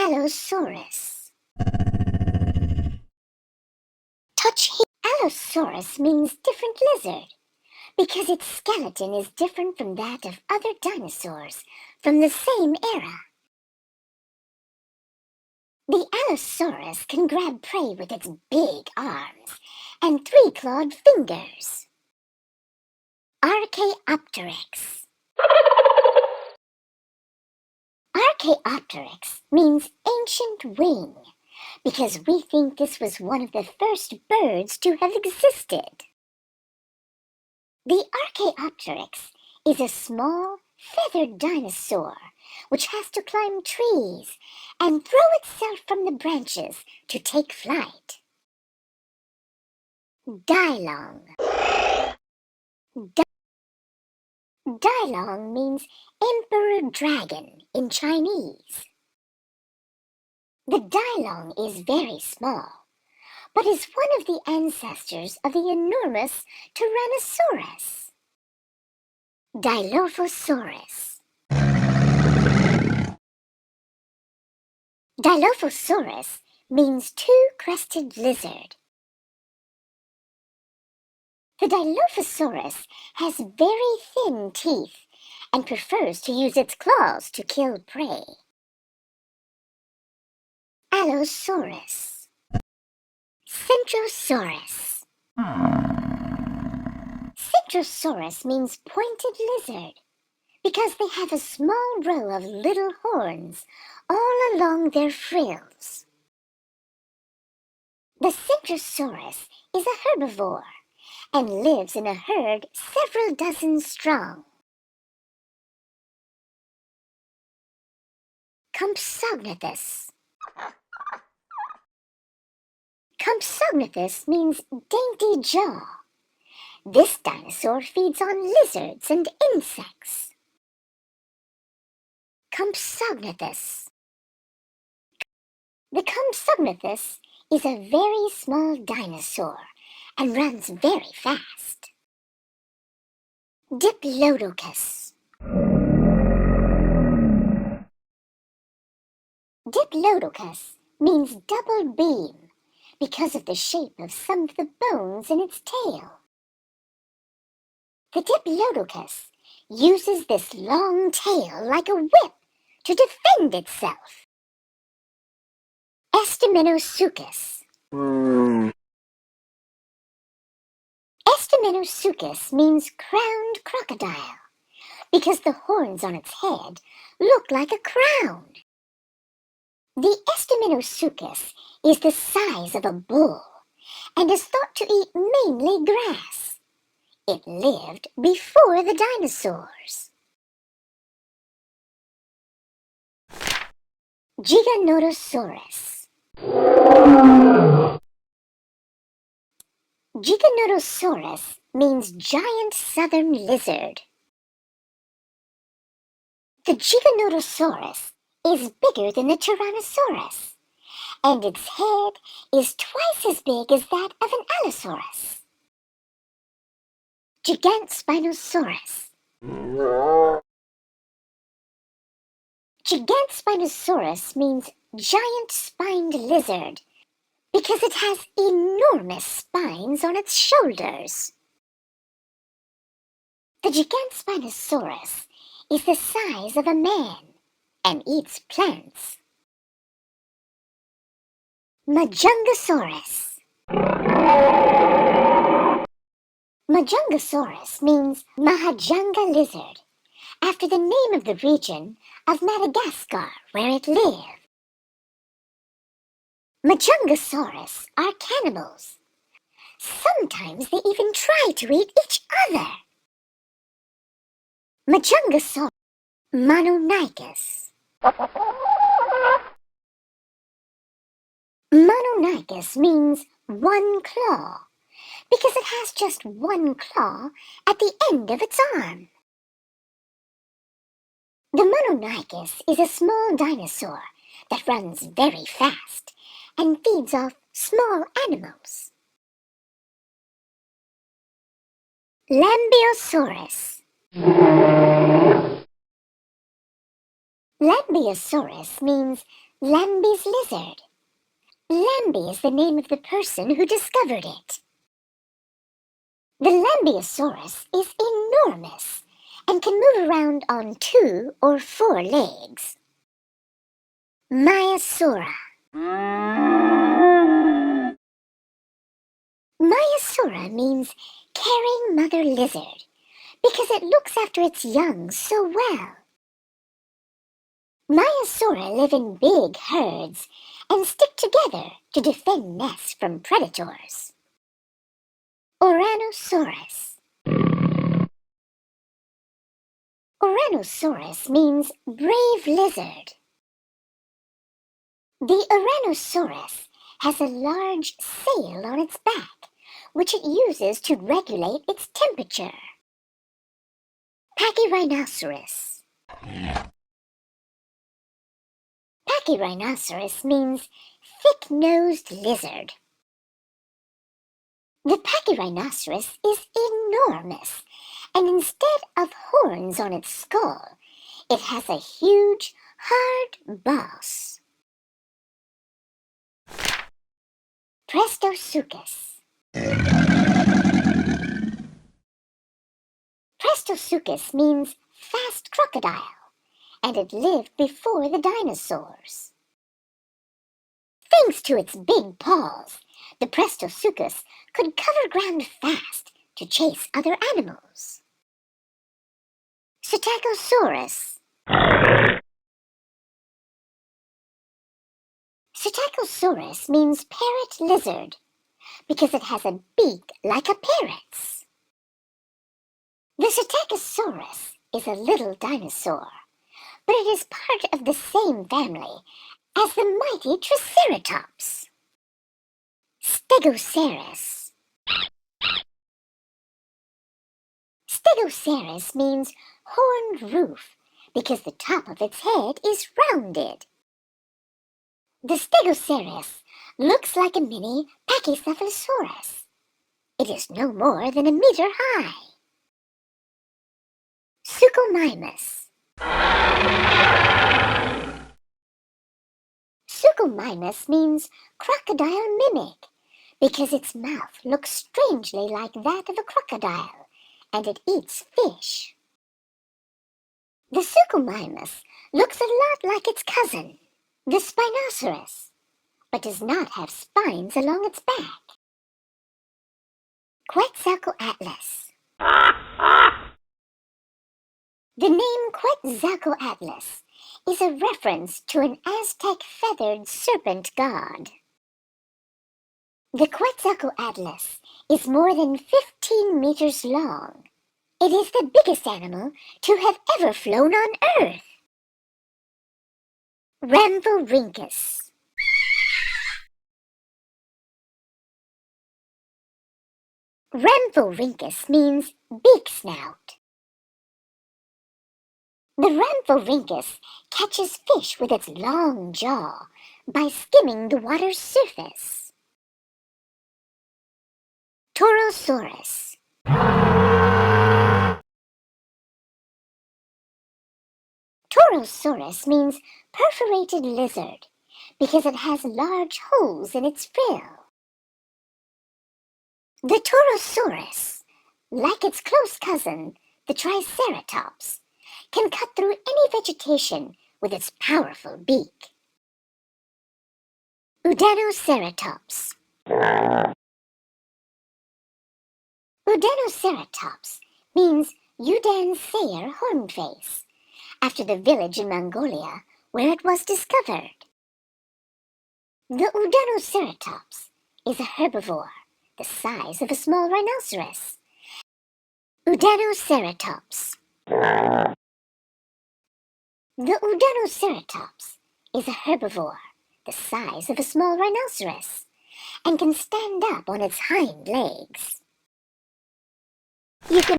Allosaurus. Touch here. Allosaurus means different lizard because its skeleton is different from that of other dinosaurs from the same era. The Allosaurus can grab prey with its big arms and three-clawed fingers. Archaeopteryx. Archaeopteryx means ancient wing because we think this was one of the first birds to have existed. The Archaeopteryx is a small, feathered dinosaur which has to climb trees and throw itself from the branches to take flight. Dilong. Dilong means emperor dragon in Chinese. The dilong is very small, but is one of the ancestors of the enormous Tyrannosaurus. Dilophosaurus. Dilophosaurus means two-crested lizard. The Dilophosaurus has very thin teeth and prefers to use its claws to kill prey. Allosaurus. Centrosaurus. Centrosaurus means pointed lizard because they have a small row of little horns all along their frills. The Centrosaurus is a herbivore and lives in a herd several dozen strong. Compsognathus. Compsognathus means dainty jaw. This dinosaur feeds on lizards and insects. Compsognathus. The Compsognathus is a very small dinosaur and runs very fast. Diplodocus. Diplodocus means double beam because of the shape of some of the bones in its tail. The Diplodocus uses this long tail like a whip to defend itself. Estimenosuchus. Estimenosuchus means crowned crocodile because the horns on its head look like a crown. The Estimenosuchus is the size of a bull and is thought to eat mainly grass. It lived before the dinosaurs. Giganotosaurus. Giganotosaurus means giant southern lizard. The Giganotosaurus is bigger than the Tyrannosaurus, and its head is twice as big as that of an Allosaurus. Gigantspinosaurus. Gigantspinosaurus means giant-spined lizard because it has enormous spines on its shoulders. The Gigantspinosaurus is the size of a man and eats plants. Majungasaurus. Majungasaurus means Mahajanga lizard, after the name of the region of Madagascar where it lived. Majungasaurus are cannibals. Sometimes they even try to eat each other. Majungasaurus. Mononychus. Mononychus means one claw because it has just one claw at the end of its arm. The Mononychus is a small dinosaur that runs very fast and feeds off small animals. Lambeosaurus. Lambeosaurus means Lambie's lizard. Lambie is the name of the person who discovered it. The Lambiosaurus is enormous and can move around on 2 or 4 legs. Maiasaura. Maiasaura means caring mother lizard because it looks after its young so well. Maiasaura live in big herds and stick together to defend nests from predators. Ouranosaurus. Ouranosaurus means brave lizard. The Ouranosaurus has a large sail on its back, which it uses to regulate its temperature. Pachyrhinoceros. Pachyrhinoceros means thick-nosed lizard. The pachyrhinoceros is enormous, and instead of horns on its skull, it has a huge, hard boss. Prehistoric. Prehistoric means fast crocodile, and it lived before the dinosaurs. Thanks to its big paws, the Prehistoric could cover ground fast to chase other animals. Psittacosaurus. Psittacosaurus means parrot lizard because it has a beak like a parrot's. The Psittacosaurus is a little dinosaur, but it is part of the same family as the mighty Triceratops. Stegosaurus. Stegosaurus means horned roof because the top of its head is rounded. The Stegosaurus looks like a mini Pachycephalosaurus. It is no more than a meter high. Suchomimus. Suchomimus means crocodile mimic because its mouth looks strangely like that of a crocodile, and it eats fish. The Suchomimus looks a lot like its cousin, the Spinoceros, but does not have spines along its back. Quetzalcoatlus. The name Quetzalcoatlus is a reference to an Aztec feathered serpent god. The Quetzalcoatlus is more than 15 meters long. It is the biggest animal to have ever flown on Earth. Rhamphorhynchus. Rhamphorhynchus means beak snout. The Rhamphorhynchus catches fish with its long jaw by skimming the water's surface. Torosaurus. Torosaurus means perforated lizard because it has large holes in its frill. The Torosaurus, like its close cousin, the Triceratops, can cut through any vegetation with its powerful beak. Udanoceratops. Udanoceratops means Udan-Sayer hornface, after the village in Mongolia where it was discovered. The Udanoceratops is a herbivore the size of a small rhinoceros. Udanoceratops. The Udanoceratops is a herbivore the size of a small rhinoceros and can stand up on its hind legs. You can